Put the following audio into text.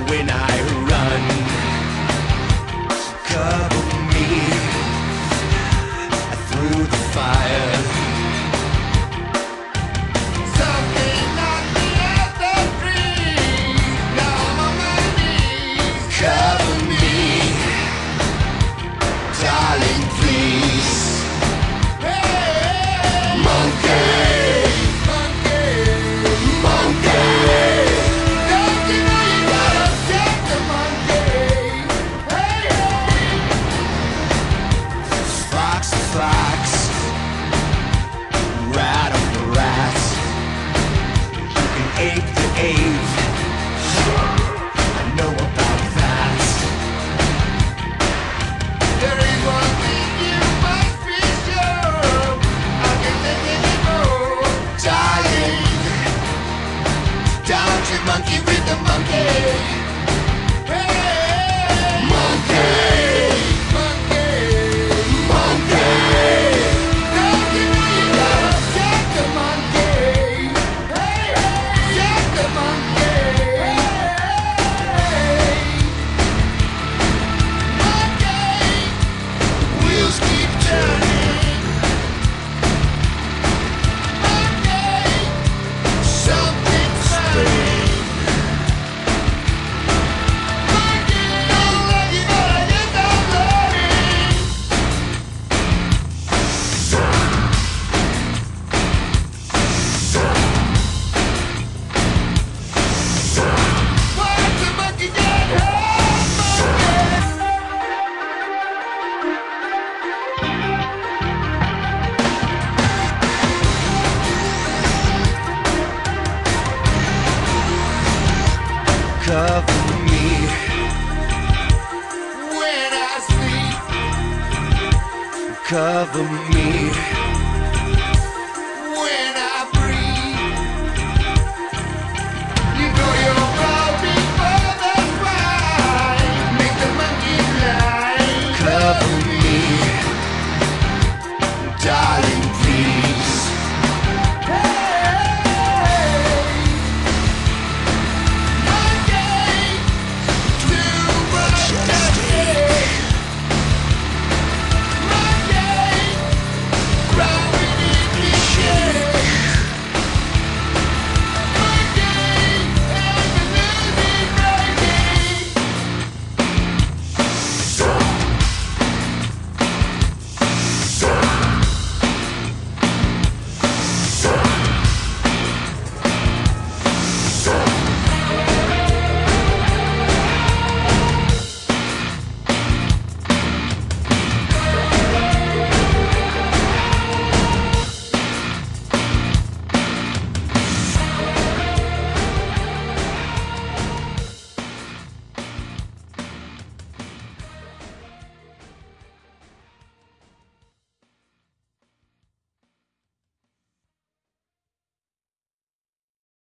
when I run. Cover me through the fire. Something knocked me off the street. Now I'm on my knees. Cover me, darling, please. Hey, monkey. Ape the ape, I know about that. There is one thing you must be sure, I can take it anymore. Darling, don't you monkey with the monkey. Hey, monkey. Cover me when I sleep. Cover me.